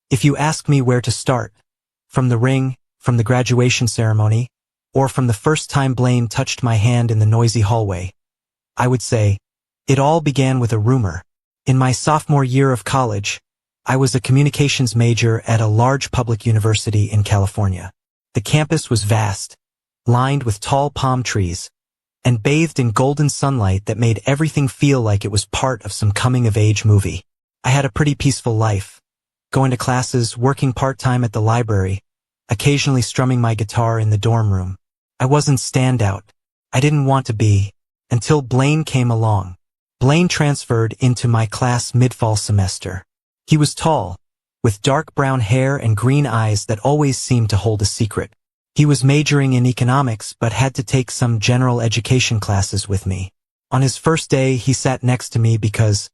If you ask me where to start, from the ring, from the graduation ceremony, or from the first time Blaine touched my hand in the noisy hallway, I would say, it all began with a rumor. In my sophomore year of college, I was a communications major at a large public university in California. The campus was vast, lined with tall palm trees, and bathed in golden sunlight that made everything feel like it was part of some coming-of-age movie. I had a pretty peaceful life, going to classes, working part-time at the library, occasionally strumming my guitar in the dorm room. I wasn't standout. I didn't want to be, until Blaine came along. Blaine transferred into my class mid-fall semester. He was tall, with dark brown hair and green eyes that always seemed to hold a secret. He was majoring in economics but had to take some general education classes with me. On his first day, he sat next to me because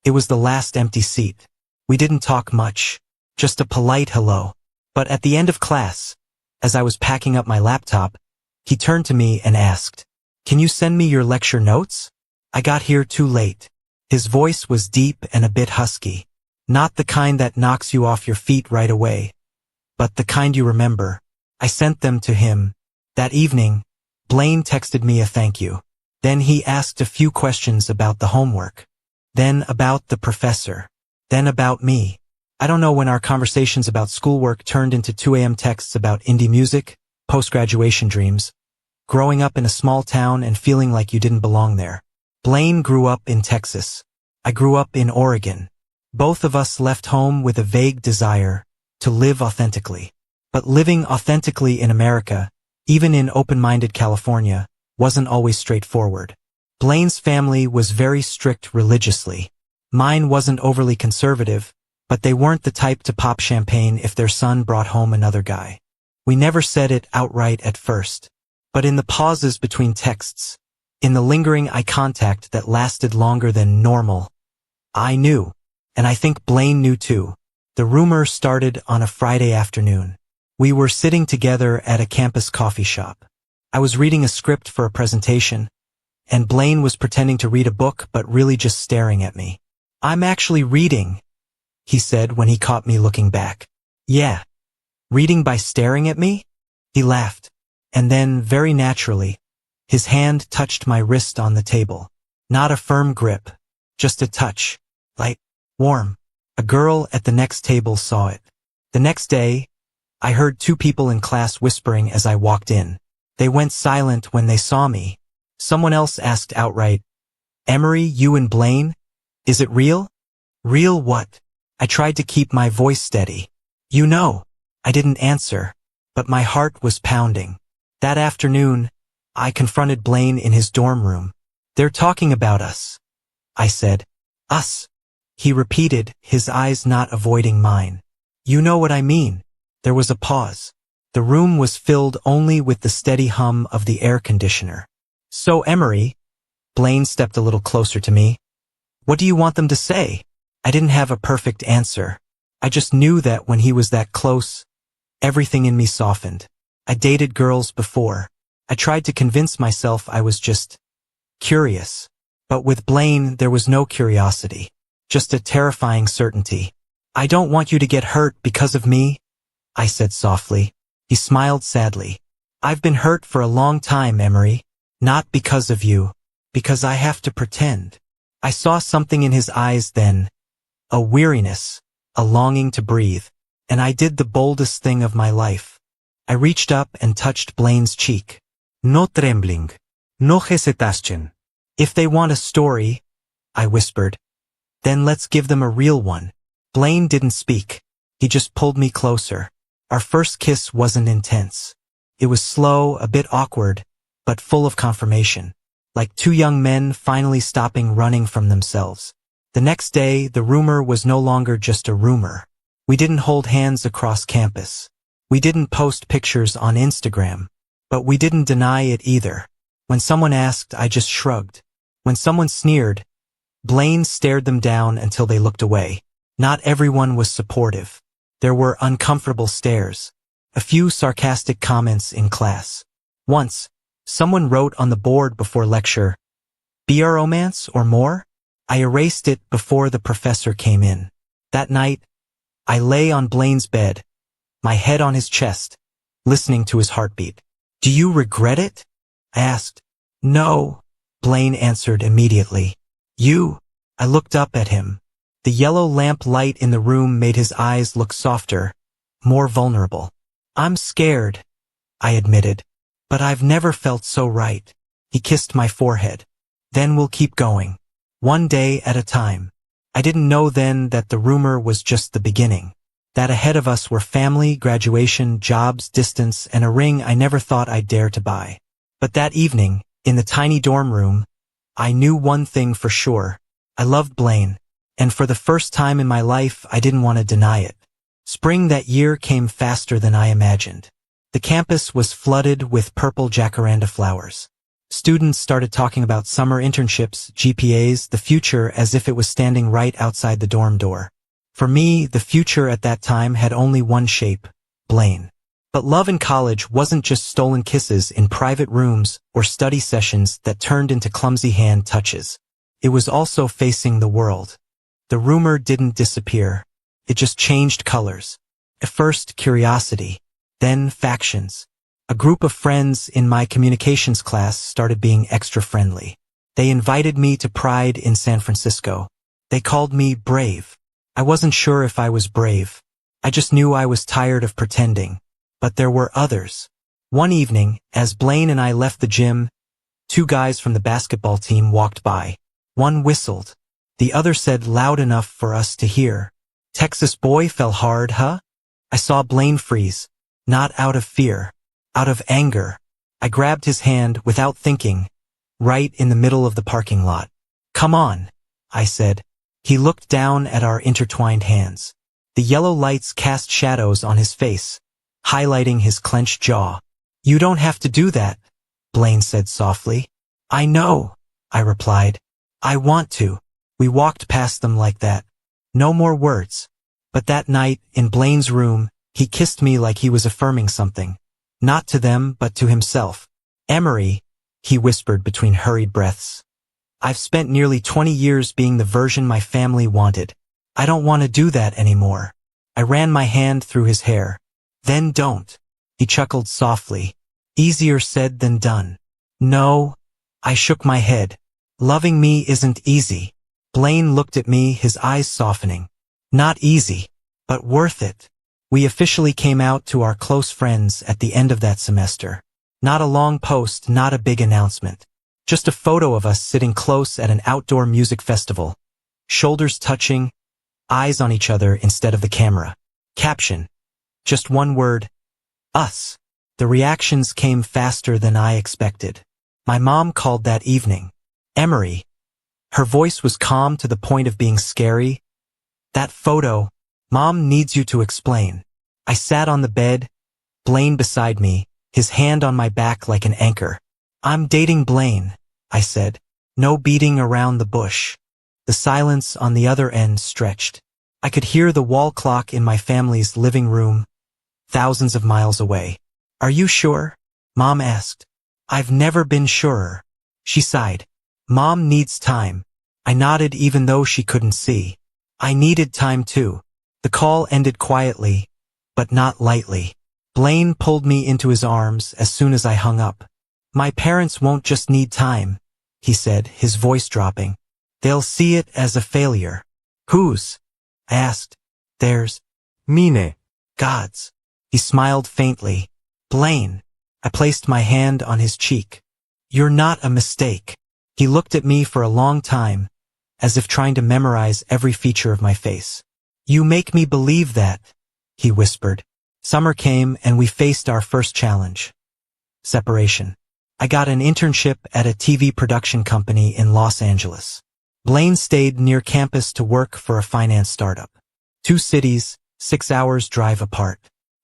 it was the last empty seat. We didn't talk much, just a polite hello. But at the end of class, as I was packing up my laptop, he turned to me and asked, "Can you send me your lecture notes? I got here too late." His voice was deep and a bit husky. Not the kind that knocks you off your feet right away, but the kind you remember. I sent them to him. That evening, Blaine texted me a thank you. Then he asked a few questions about the homework. Then about the professor. Then about me. I don't know when our conversations about schoolwork turned into 2 a.m. texts about indie music, post-graduation dreams, growing up in a small town and feeling like you didn't belong there. Blaine grew up in Texas. I grew up in Oregon. Both of us left home with a vague desire to live authentically. But living authentically in America, even in open-minded California, wasn't always straightforward. Blaine's family was very strict religiously. Mine wasn't overly conservative, but they weren't the type to pop champagne if their son brought home another guy. We never said it outright at first, but in the pauses between texts, in the lingering eye contact that lasted longer than normal, I knew, and I think Blaine knew too. The rumor started on a Friday afternoon. We were sitting together at a campus coffee shop. I was reading a script for a presentation, and Blaine was pretending to read a book but really just staring at me. "I'm actually reading," he said when he caught me looking back. "Yeah. Reading by staring at me?" He laughed. And then, very naturally, his hand touched my wrist on the table. Not a firm grip, just a touch, light, warm. A girl at the next table saw it. The next day, I heard 2 people in class whispering as I walked in. They went silent when they saw me. Someone else asked outright, "Emery, you and Blaine? Is it real?" "Real what?" I tried to keep my voice steady. "You know." I didn't answer, but my heart was pounding. That afternoon, I confronted Blaine in his dorm room. "They're talking about us," I said. "Us?" He repeated, his eyes not avoiding mine. "You know what I mean." There was a pause. The room was filled only with the steady hum of the air conditioner. "So, Emery," Blaine stepped a little closer to me, "what do you want them to say?" I didn't have a perfect answer. I just knew that when he was that close, everything in me softened. I dated girls before. I tried to convince myself I was just curious. But with Blaine, there was no curiosity, just a terrifying certainty. "I don't want you to get hurt because of me," I said softly. He smiled sadly. "I've been hurt for a long time, Emery. Not because of you. Because I have to pretend." I saw something in his eyes then. A weariness, a longing to breathe. And I did the boldest thing of my life. I reached up and touched Blaine's cheek. "No trembling. No hesitation. If they want a story," I whispered, "then let's give them a real one." Blaine didn't speak. He just pulled me closer. Our first kiss wasn't intense. It was slow, a bit awkward, but full of confirmation. Like 2 young men finally stopping running from themselves. The next day, the rumor was no longer just a rumor. We didn't hold hands across campus. We didn't post pictures on Instagram. But we didn't deny it either. When someone asked, I just shrugged. When someone sneered, Blaine stared them down until they looked away. Not everyone was supportive. There were uncomfortable stares. A few sarcastic comments in class. Once, someone wrote on the board before lecture, "Be our romance or more?" I erased it before the professor came in. That night, I lay on Blaine's bed, my head on his chest, listening to his heartbeat. "Do you regret it?" I asked. "No," Blaine answered immediately. "You?" I looked up at him. The yellow lamp light in the room made his eyes look softer, more vulnerable. "I'm scared," I admitted, "but I've never felt so right." He kissed my forehead. "Then we'll keep going. One day at a time." I didn't know then that the rumor was just the beginning. That ahead of us were family, graduation, jobs, distance, and a ring I never thought I'd dare to buy. But that evening, in the tiny dorm room, I knew one thing for sure. I loved Blaine, and for the first time in my life, I didn't want to deny it. Spring that year came faster than I imagined. The campus was flooded with purple jacaranda flowers. Students started talking about summer internships, GPAs, the future as if it was standing right outside the dorm door. For me, the future at that time had only one shape: Blaine. But love in college wasn't just stolen kisses in private rooms or study sessions that turned into clumsy hand touches. It was also facing the world. The rumor didn't disappear. It just changed colors. At first, curiosity, then factions. A group of friends in my communications class started being extra friendly. They invited me to Pride in San Francisco. They called me brave. I wasn't sure if I was brave. I just knew I was tired of pretending. But there were others. One evening, as Blaine and I left the gym, two guys from the basketball team walked by. One whistled. The other said loud enough for us to hear, "Texas boy fell hard, huh?" I saw Blaine freeze. Not out of fear. Out of anger. I grabbed his hand without thinking, right in the middle of the parking lot. "Come on," I said. He looked down at our intertwined hands. The yellow lights cast shadows on his face, highlighting his clenched jaw. "You don't have to do that," Blaine said softly. "I know," I replied. "I want to." We walked past them like that. No more words. But that night, in Blaine's room, he kissed me like he was affirming something. Not to them, but to himself. "Emery," he whispered between hurried breaths. "I've spent nearly 20 years being the version my family wanted. I don't want to do that anymore." I ran my hand through his hair. "Then don't." He chuckled softly. "Easier said than done." "No." I shook my head. "Loving me isn't easy." Blaine looked at me, his eyes softening. "Not easy, but worth it." We officially came out to our close friends at the end of that semester. Not a long post, not a big announcement. Just a photo of us sitting close at an outdoor music festival. Shoulders touching, eyes on each other instead of the camera. Caption. Just one word. Us. The reactions came faster than I expected. My mom called that evening. "Emery." Her voice was calm to the point of being scary. "That photo, Mom needs you to explain." I sat on the bed, Blaine beside me, his hand on my back like an anchor. "I'm dating Blaine," I said. No beating around the bush. The silence on the other end stretched. I could hear the wall clock in my family's living room, thousands of miles away. "Are you sure?" Mom asked. "I've never been surer." She sighed. "Mom needs time." I nodded even though she couldn't see. I needed time too. The call ended quietly, but not lightly. Blaine pulled me into his arms as soon as I hung up. "My parents won't just need time," he said, his voice dropping. "They'll see it as a failure." "Whose?" I asked. "Theirs." "Mine." "God's." He smiled faintly. "Blaine." I placed my hand on his cheek. "You're not a mistake." He looked at me for a long time, as if trying to memorize every feature of my face. "You make me believe that," he whispered. Summer came and we faced our first challenge. Separation. I got an internship at a TV production company in Los Angeles. Blaine stayed near campus to work for a finance startup. 2 cities, 6 hours drive apart.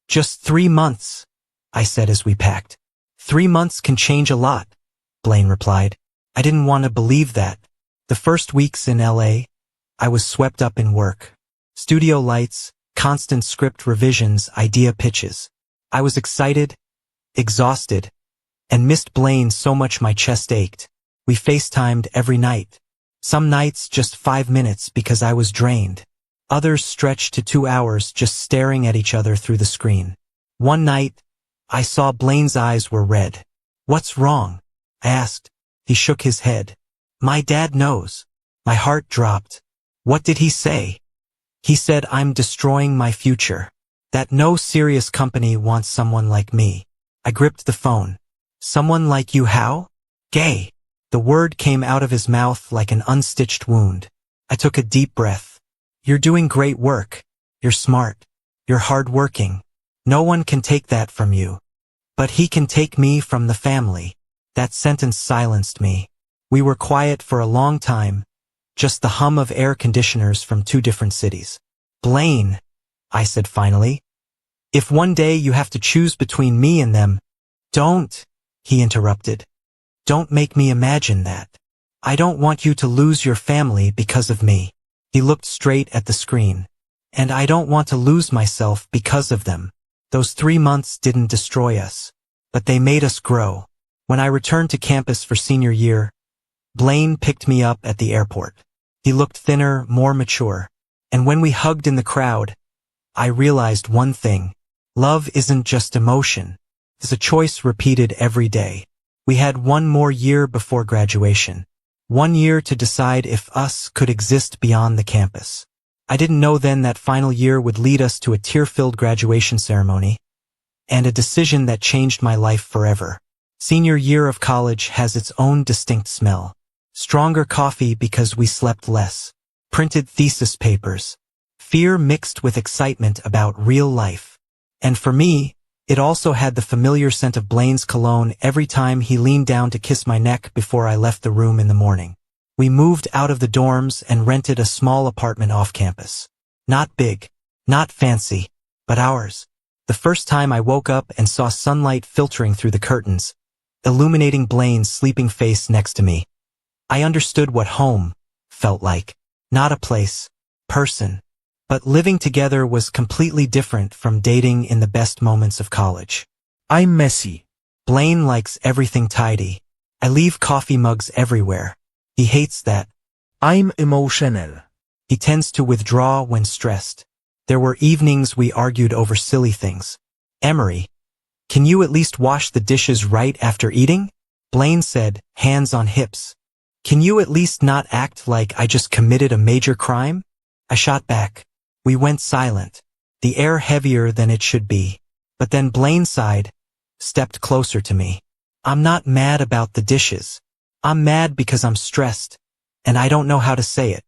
"Just 3 months," I said as we packed. 3 months can change a lot," Blaine replied. I didn't want to believe that. The first weeks in LA, I was swept up in work. Studio lights, constant script revisions, idea pitches. I was excited, exhausted, and missed Blaine so much my chest ached. We FaceTimed every night. Some nights just 5 minutes because I was drained. Others stretched to 2 hours just staring at each other through the screen. One night, I saw Blaine's eyes were red. "What's wrong?" I asked. He shook his head. "My dad knows." My heart dropped. "What did he say?" "He said I'm destroying my future. That no serious company wants someone like me." I gripped the phone. "Someone like you how?" "Gay." The word came out of his mouth like an unstitched wound. I took a deep breath. "You're doing great work. You're smart. You're hardworking. No one can take that from you. But he can take me from the family." That sentence silenced me. We were quiet for a long time, just the hum of air conditioners from two different cities. "Blaine," I said finally, "if one day you have to choose between me and them—" "Don't," he interrupted. "Don't make me imagine that. I don't want you to lose your family because of me." He looked straight at the screen. "And I don't want to lose myself because of them. Those 3 months didn't destroy us, but they made us grow." When I returned to campus for senior year, Blaine picked me up at the airport. He looked thinner, more mature. And when we hugged in the crowd, I realized one thing. Love isn't just emotion. It's a choice repeated every day. We had one more year before graduation. 1 year to decide if us could exist beyond the campus. I didn't know then that final year would lead us to a tear-filled graduation ceremony, and a decision that changed my life forever. Senior year of college has its own distinct smell. Stronger coffee because we slept less. Printed thesis papers. Fear mixed with excitement about real life. And for me, it also had the familiar scent of Blaine's cologne every time he leaned down to kiss my neck before I left the room in the morning. We moved out of the dorms and rented a small apartment off campus. Not big, not fancy, but ours. The first time I woke up and saw sunlight filtering through the curtains, illuminating Blaine's sleeping face next to me, I understood what home felt like. Not a place, person. But living together was completely different from dating in the best moments of college. I'm messy. Blaine likes everything tidy. I leave coffee mugs everywhere. He hates that. I'm emotional. He tends to withdraw when stressed. There were evenings we argued over silly things. "Emery, can you at least wash the dishes right after eating?" Blaine said, hands on hips. "Can you at least not act like I just committed a major crime?" I shot back. We went silent, the air heavier than it should be. But then Blaine sighed, stepped closer to me. "I'm not mad about the dishes. I'm mad because I'm stressed, and I don't know how to say it."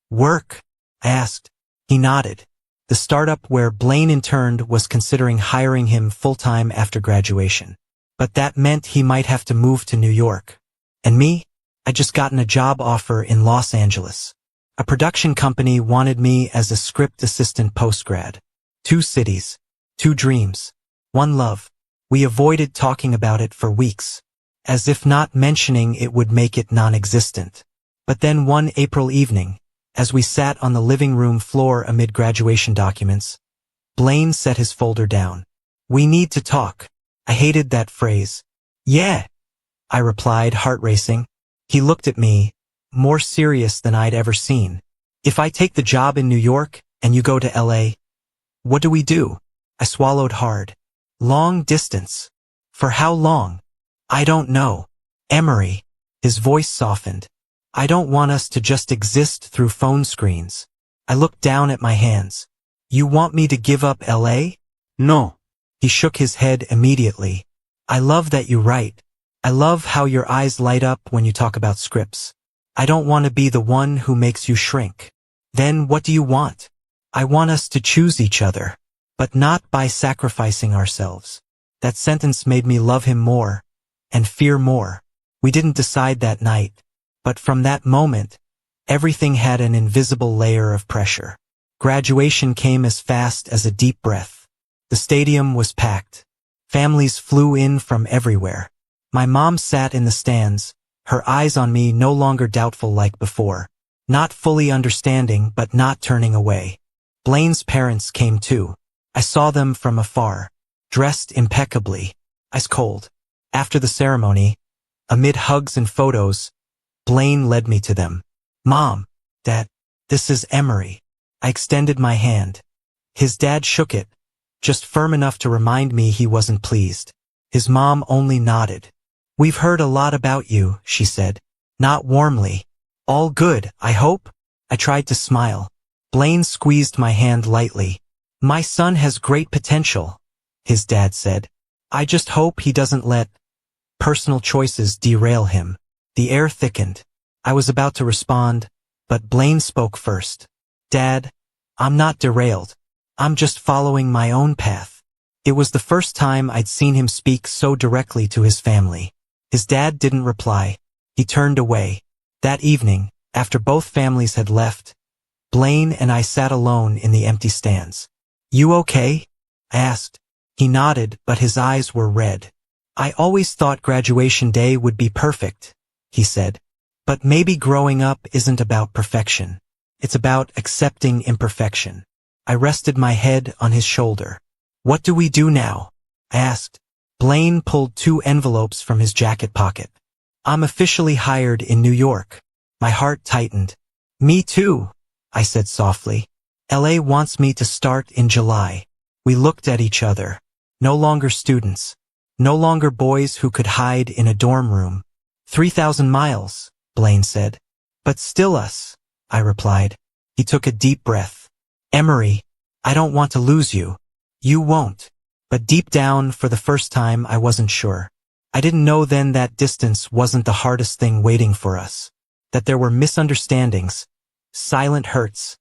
"Work?" I asked. He nodded. The startup where Blaine interned was considering hiring him full-time after graduation. But that meant he might have to move to New York. And me? I'd just gotten a job offer in Los Angeles. A production company wanted me as a script assistant postgrad. 2 cities, 2 dreams, 1 love. We avoided talking about it for weeks, as if not mentioning it would make it non-existent. But then one April evening, as we sat on the living room floor amid graduation documents, Blaine set his folder down. "We need to talk." I hated that phrase. "Yeah," I replied, heart racing. He looked at me, more serious than I'd ever seen. "If I take the job in New York, and you go to LA, what do we do?" I swallowed hard. "Long distance." "For how long?" "I don't know." "Emery." His voice softened. "I don't want us to just exist through phone screens." I looked down at my hands. "You want me to give up LA?" No. He shook his head immediately. "I love that you write. I love how your eyes light up when you talk about scripts. I don't want to be the one who makes you shrink." "Then what do you want?" "I want us to choose each other, but not by sacrificing ourselves." That sentence made me love him more, and fear more. We didn't decide that night, but from that moment, everything had an invisible layer of pressure. Graduation came as fast as a deep breath. The stadium was packed. Families flew in from everywhere. My mom sat in the stands, her eyes on me no longer doubtful like before. Not fully understanding but not turning away. Blaine's parents came too. I saw them from afar, dressed impeccably, ice cold. After the ceremony, amid hugs and photos, Blaine led me to them. "Mom, Dad, this is Emery." I extended my hand. His dad shook it, just firm enough to remind me he wasn't pleased. His mom only nodded. "We've heard a lot about you," she said. Not warmly. "All good, I hope?" I tried to smile. Blaine squeezed my hand lightly. "My son has great potential," his dad said. "I just hope he doesn't let personal choices derail him." The air thickened. I was about to respond, but Blaine spoke first. "Dad, I'm not derailed. I'm just following my own path." It was the first time I'd seen him speak so directly to his family. His dad didn't reply. He turned away. That evening, after both families had left, Blaine and I sat alone in the empty stands. "You okay?" I asked. He nodded, but his eyes were red. "I always thought graduation day would be perfect," he said. "But maybe growing up isn't about perfection. It's about accepting imperfection." I rested my head on his shoulder. "What do we do now?" I asked. Blaine pulled 2 envelopes from his jacket pocket. "I'm officially hired in New York." My heart tightened. "Me too," I said softly. "LA wants me to start in July." We looked at each other. No longer students. No longer boys who could hide in a dorm room. 3,000 miles, Blaine said. "But still us," I replied. He took a deep breath. "Emery, I don't want to lose you." "You won't." But deep down, for the first time, I wasn't sure. I didn't know then that distance wasn't the hardest thing waiting for us. That there were misunderstandings, silent hurts,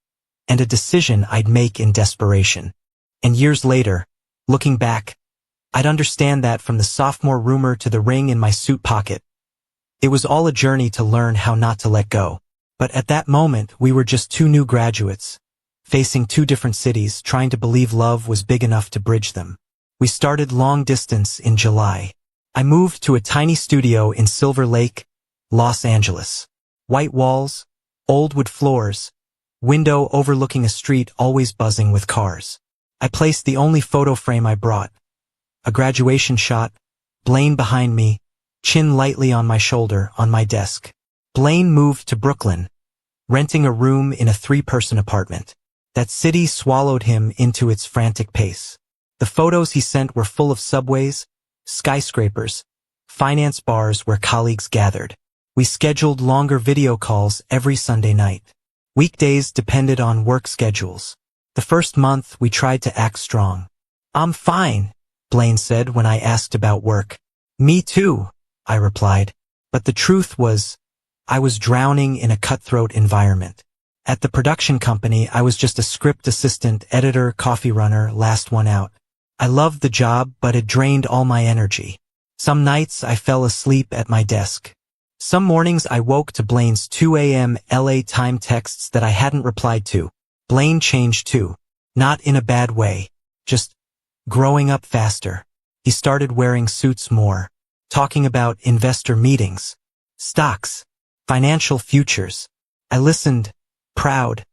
and a decision I'd make in desperation. And years later, looking back, I'd understand that from the sophomore rumor to the ring in my suit pocket. It was all a journey to learn how not to let go. But at that moment, we were just 2 new graduates, facing 2 different cities, trying to believe love was big enough to bridge them. We started long distance in July. I moved to a tiny studio in Silver Lake, Los Angeles. White walls, old wood floors, window overlooking a street always buzzing with cars. I placed the only photo frame I brought. A graduation shot, Blaine behind me, chin lightly on my shoulder, on my desk. Blaine moved to Brooklyn, renting a room in a 3-person apartment. That city swallowed him into its frantic pace. The photos he sent were full of subways, skyscrapers, finance bars where colleagues gathered. We scheduled longer video calls every Sunday night. Weekdays depended on work schedules. The first month, we tried to act strong. "I'm fine," Blaine said when I asked about work. "Me too," I replied. But the truth was, I was drowning in a cutthroat environment. At the production company, I was just a script assistant, editor, coffee runner, last one out. I loved the job, but it drained all my energy. Some nights I fell asleep at my desk. Some mornings I woke to Blaine's 2 a.m. LA time texts that I hadn't replied to. Blaine changed too. Not in a bad way. Just growing up faster. He started wearing suits more. Talking about investor meetings. Stocks. Financial futures. I listened, proud,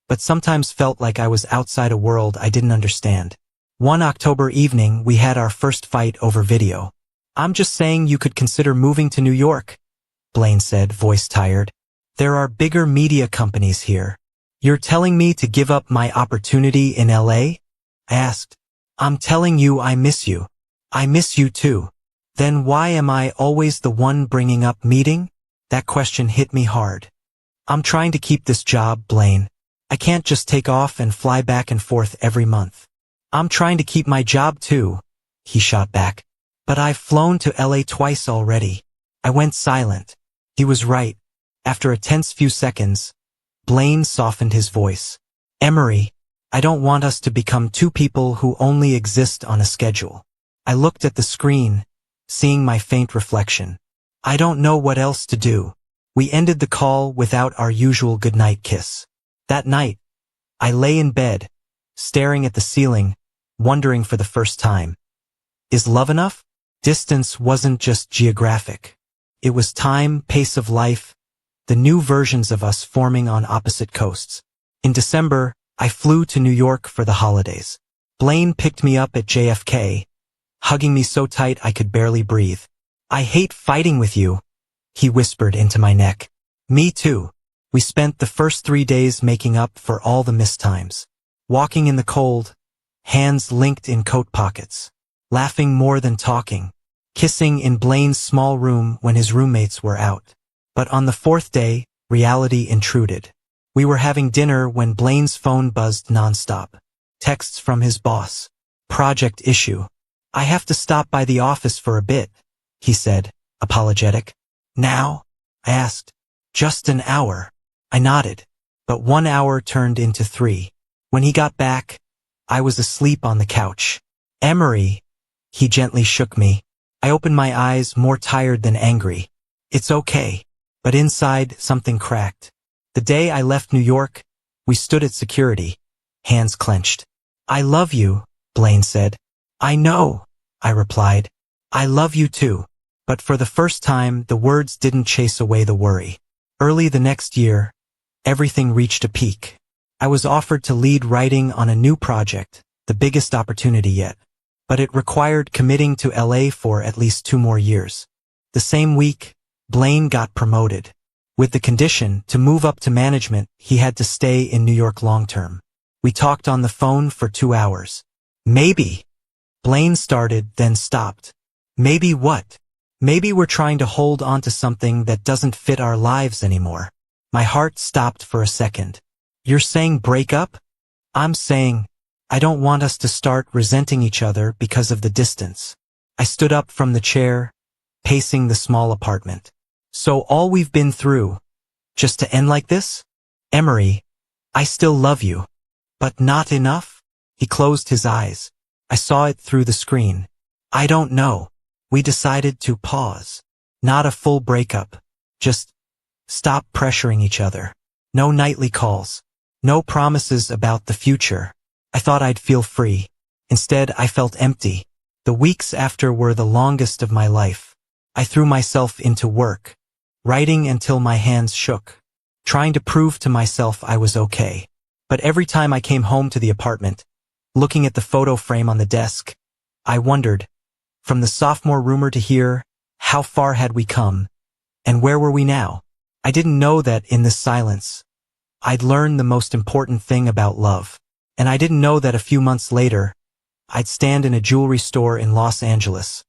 but sometimes felt like I was outside a world I didn't understand. One October evening, we had our first fight over video. "I'm just saying you could consider moving to New York," Blaine said, voice tired. "There are bigger media companies here." "You're telling me to give up my opportunity in LA?" I asked. "I'm telling you I miss you. I miss you too." "Then why am I always the one bringing up meeting?" That question hit me hard. "I'm trying to keep this job, Blaine. I can't just take off and fly back and forth every month." "I'm trying to keep my job too," he shot back. "But I've flown to LA twice already." I went silent. He was right. After a tense few seconds, Blaine softened his voice. "Emery, I don't want us to become 2 people who only exist on a schedule." I looked at the screen, seeing my faint reflection. I don't know what else to do. We ended the call without our usual goodnight kiss. That night, I lay in bed, staring at the ceiling, wondering for the first time, is love enough? Distance wasn't just geographic. It was time, pace of life, the new versions of us forming on opposite coasts. In December, I flew to New York for the holidays. Blaine picked me up at JFK, hugging me so tight I could barely breathe. "I hate fighting with you," he whispered into my neck. "Me too." We spent the first 3 days making up for all the missed times. Walking in the cold, hands linked in coat pockets. Laughing more than talking. Kissing in Blaine's small room when his roommates were out. But on the 4th day, reality intruded. We were having dinner when Blaine's phone buzzed nonstop. Texts from his boss. Project issue. "I have to stop by the office for a bit," he said, apologetic. "Now?" I asked. "Just an hour." I nodded. But 1 hour turned into 3. When he got back, I was asleep on the couch. "Emery," he gently shook me. I opened my eyes, more tired than angry. "It's okay." But inside, something cracked. The day I left New York, we stood at security, hands clenched. "I love you," Blaine said. "I know," I replied. "I love you too." But for the first time, the words didn't chase away the worry. Early the next year, everything reached a peak. I was offered to lead writing on a new project, the biggest opportunity yet. But it required committing to LA for at least 2 more years. The same week, Blaine got promoted. With the condition to move up to management, he had to stay in New York long-term. We talked on the phone for 2 hours. "Maybe." Blaine started, then stopped. "Maybe what?" "Maybe we're trying to hold on to something that doesn't fit our lives anymore." My heart stopped for a second. "You're saying break up?" "I'm saying, I don't want us to start resenting each other because of the distance." I stood up from the chair, pacing the small apartment. "So all we've been through, just to end like this?" "Emery, I still love you. But not enough?" He closed his eyes. I saw it through the screen. "I don't know." We decided to pause. Not a full breakup. Just stop pressuring each other. No nightly calls. No promises about the future. I thought I'd feel free. Instead, I felt empty. The weeks after were the longest of my life. I threw myself into work, writing until my hands shook, trying to prove to myself I was okay. But every time I came home to the apartment, looking at the photo frame on the desk, I wondered, from the sophomore rumor to here, how far had we come? And where were we now? I didn't know that in this silence, I'd learned the most important thing about love. And I didn't know that a few months later, I'd stand in a jewelry store in Los Angeles,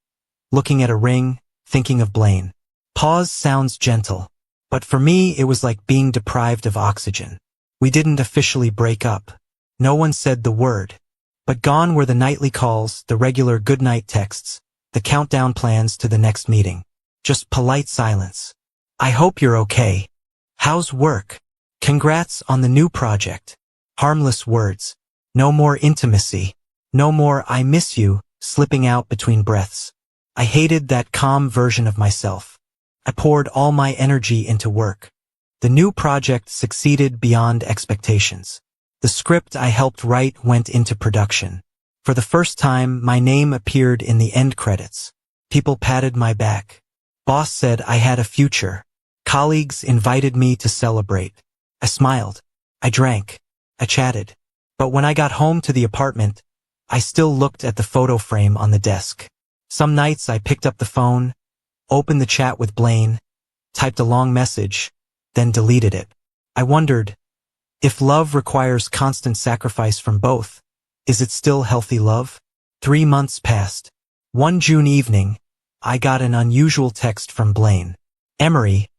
looking at a ring, thinking of Blaine. Pause sounds gentle, but for me it was like being deprived of oxygen. We didn't officially break up. No one said the word. But gone were the nightly calls, the regular goodnight texts, the countdown plans to the next meeting. Just polite silence. "I hope you're okay. How's work? Congrats on the new project." Harmless words. No more intimacy. No more "I miss you" slipping out between breaths. I hated that calm version of myself. I poured all my energy into work. The new project succeeded beyond expectations. The script I helped write went into production. For the first time, my name appeared in the end credits. People patted my back. Boss said I had a future. Colleagues invited me to celebrate. I smiled. I drank. I chatted. But when I got home to the apartment, I still looked at the photo frame on the desk. Some nights I picked up the phone, opened the chat with Blaine, typed a long message, then deleted it. I wondered, if love requires constant sacrifice from both, is it still healthy love? 3 months passed. One June evening, I got an unusual text from Blaine. "Emery,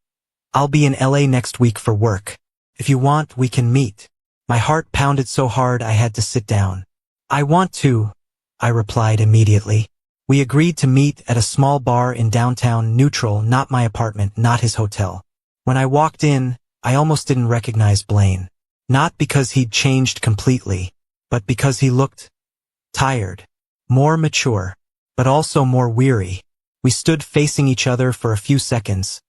I'll be in LA next week for work. If you want, we can meet." My heart pounded so hard I had to sit down. "I want to," I replied immediately. We agreed to meet at a small bar in downtown Neutral, not my apartment, not his hotel. When I walked in, I almost didn't recognize Blaine. Not because he'd changed completely, but because he looked tired, more mature, but also more weary. We stood facing each other for a few seconds,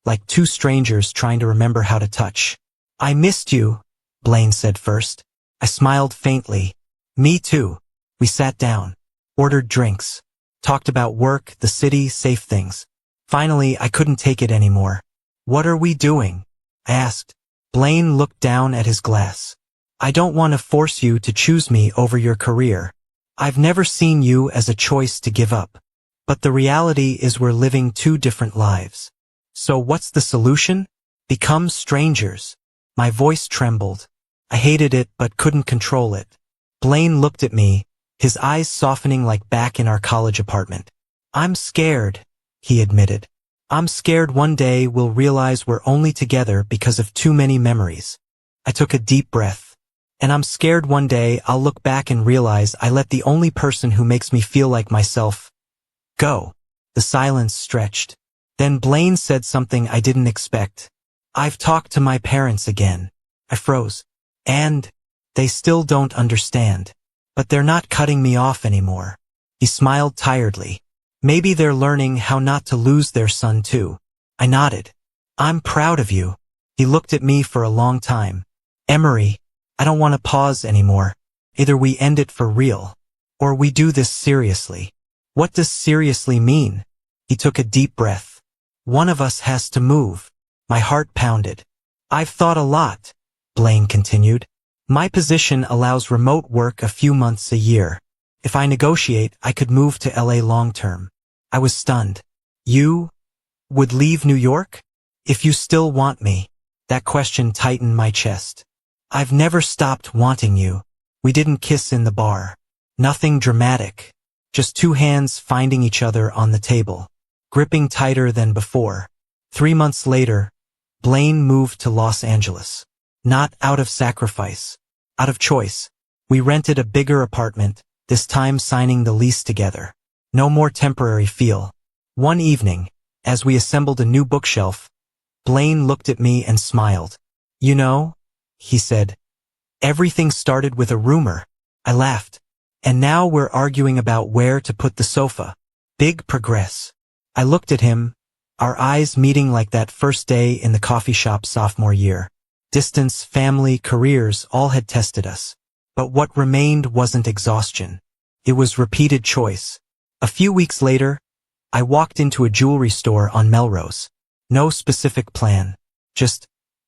like two strangers trying to remember how to touch. "I missed you," Blaine said first. I smiled faintly. "Me too." We sat down, ordered drinks, talked about work, the city, safe things. Finally, I couldn't take it anymore. "What are we doing?" I asked. Blaine looked down at his glass. "I don't want to force you to choose me over your career. I've never seen you as a choice to give up. But the reality is we're living 2 different lives. So what's the solution?" Become strangers. My voice trembled. I hated it but couldn't control it. Blaine looked at me, his eyes softening like back in our college apartment. I'm scared, he admitted. I'm scared one day we'll realize we're only together because of too many memories. I took a deep breath. And I'm scared one day I'll look back and realize I let the only person who makes me feel like myself go. The silence stretched. Then Blaine said something I didn't expect. I've talked to my parents again. I froze. And they still don't understand. But they're not cutting me off anymore. He smiled tiredly. Maybe they're learning how not to lose their son too. I nodded. I'm proud of you. He looked at me for a long time. Emery, I don't want to pause anymore. Either we end it for real, or we do this seriously. What does seriously mean? He took a deep breath. One of us has to move. My heart pounded. I've thought a lot, Blaine continued. My position allows remote work a few months a year. If I negotiate, I could move to LA long term. I was stunned. You would leave New York? If you still want me? That question tightened my chest. I've never stopped wanting you. We didn't kiss in the bar. Nothing dramatic. Just two hands finding each other on the table, gripping tighter than before. 3 months later, Blaine moved to Los Angeles. Not out of sacrifice. Out of choice. We rented a bigger apartment, this time signing the lease together. No more temporary feel. One evening, as we assembled a new bookshelf, Blaine looked at me and smiled. You know, he said, everything started with a rumor. I laughed. And now we're arguing about where to put the sofa. Big progress. I looked at him, our eyes meeting like that first day in the coffee shop sophomore year. Distance, family, careers, all had tested us. But what remained wasn't exhaustion. It was repeated choice. A few weeks later, I walked into a jewelry store on Melrose. No specific plan. Just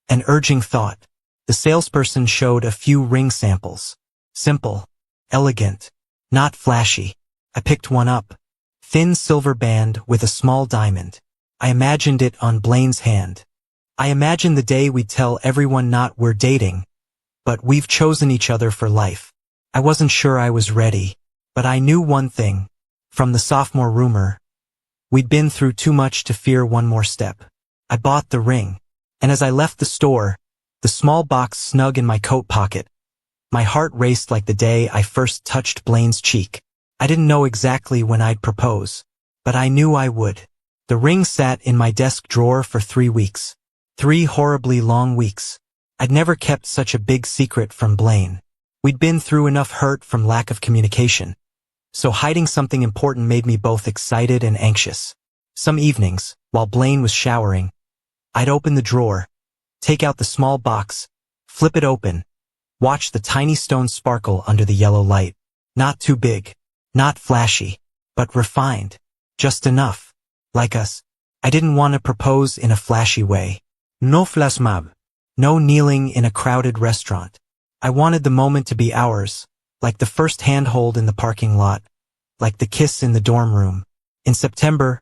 an urging thought. The salesperson showed a few ring samples. Simple. Elegant. Not flashy. I picked one up. Thin silver band with a small diamond. I imagined it on Blaine's hand. I imagined the day we'd tell everyone not we're dating, but we've chosen each other for life. I wasn't sure I was ready, but I knew one thing. From the sophomore rumor, we'd been through too much to fear one more step. I bought the ring, and as I left the store, the small box snug in my coat pocket, my heart raced like the day I first touched Blaine's cheek. I didn't know exactly when I'd propose, but I knew I would. The ring sat in my desk drawer for 3 weeks. 3 horribly long weeks. I'd never kept such a big secret from Blaine. We'd been through enough hurt from lack of communication. So hiding something important made me both excited and anxious. Some evenings, while Blaine was showering, I'd open the drawer, take out the small box, flip it open, watch the tiny stone sparkle under the yellow light. Not too big, not flashy, but refined. Just enough. Like us. I didn't want to propose in a flashy way. No flasmab. No kneeling in a crowded restaurant. I wanted the moment to be ours, like the first handhold in the parking lot, like the kiss in the dorm room. In September,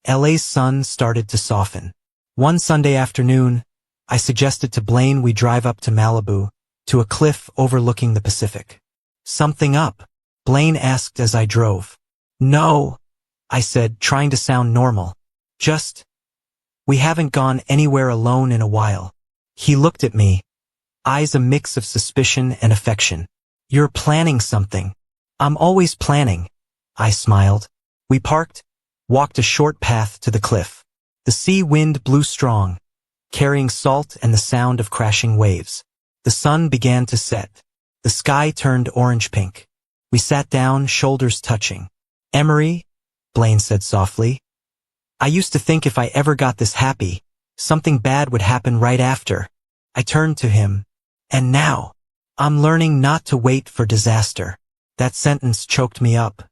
LA's sun started to soften. One Sunday afternoon, I suggested to Blaine we drive up to Malibu, to a cliff overlooking the Pacific. Something up? Blaine asked as I drove. No, I said, trying to sound normal. Just, we haven't gone anywhere alone in a while. He looked at me, eyes a mix of suspicion and affection. You're planning something. I'm always planning. I smiled. We parked, walked a short path to the cliff. The sea wind blew strong, carrying salt and the sound of crashing waves. The sun began to set. The sky turned orange-pink. We sat down, shoulders touching. Emery, Blaine said softly, I used to think if I ever got this happy, something bad would happen right after. I turned to him. And now, I'm learning not to wait for disaster. That sentence choked me up.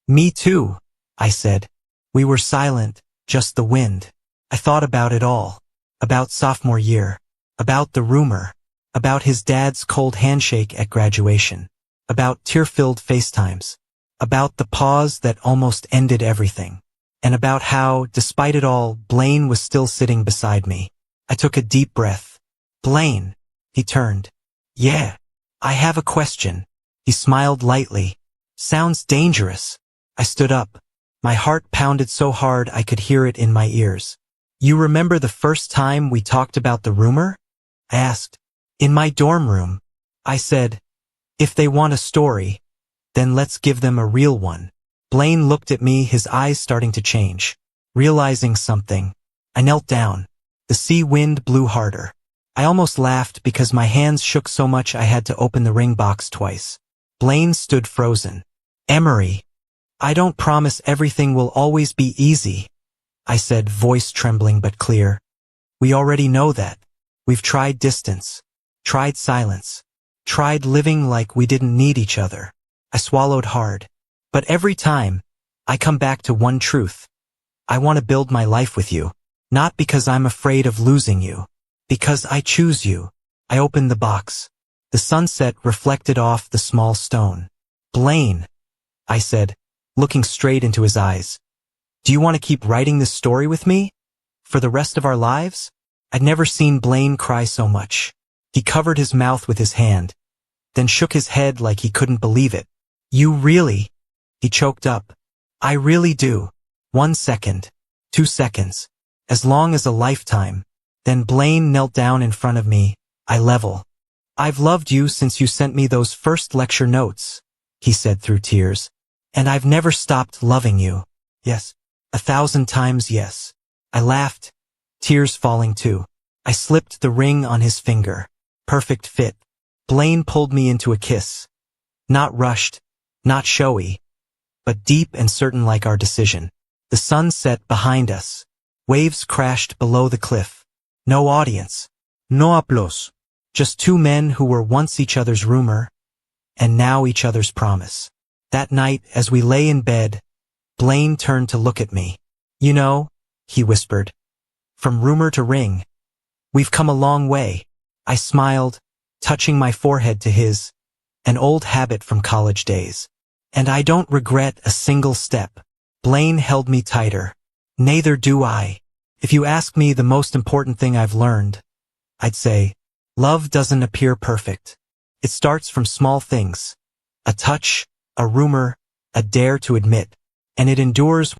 Me too, I said. We were silent, just the wind. I thought about it all. About sophomore year. About the rumor. About his dad's cold handshake at graduation. About tear-filled FaceTimes. About the pause that almost ended everything. And about how, despite it all, Blaine was still sitting beside me. I took a deep breath. Blaine. He turned. Yeah. I have a question. He smiled lightly. Sounds dangerous. I stood up. My heart pounded so hard I could hear it in my ears. You remember the first time we talked about the rumor? I asked. In my dorm room. I said, if they want a story, then let's give them a real one. Blaine looked at me, his eyes starting to change. Realizing something, I knelt down. The sea wind blew harder. I almost laughed because my hands shook so much I had to open the ring box twice. Blaine stood frozen. Emery, I don't promise everything will always be easy, I said, voice trembling but clear. We already know that. We've tried distance, tried silence, tried living like we didn't need each other. I swallowed hard. But every time, I come back to one truth. I want to build my life with you. Not because I'm afraid of losing you. Because I choose you. I opened the box. The sunset reflected off the small stone. Blaine, I said, looking straight into his eyes. Do you want to keep writing this story with me? For the rest of our lives? I'd never seen Blaine cry so much. He covered his mouth with his hand, then shook his head like he couldn't believe it. You really? He choked up. I really do. 1 second. 2 seconds. As long as a lifetime. Then Blaine knelt down in front of me, eye level. I've loved you since you sent me those first lecture notes, he said through tears. And I've never stopped loving you. Yes. 1,000 times yes. I laughed, tears falling too. I slipped the ring on his finger. Perfect fit. Blaine pulled me into a kiss. Not rushed, not showy, but deep and certain like our decision. The sun set behind us. Waves crashed below the cliff. No audience. No applause. Just two men who were once each other's rumor, and now each other's promise. That night, as we lay in bed, Blaine turned to look at me. You know, he whispered, from rumor to ring, we've come a long way. I smiled, touching my forehead to his, an old habit from college days. And I don't regret a single step. Blaine held me tighter. Neither do I. If you ask me the most important thing I've learned, I'd say, love doesn't appear perfect. It starts from small things. A touch, a rumor, a dare to admit, and it endures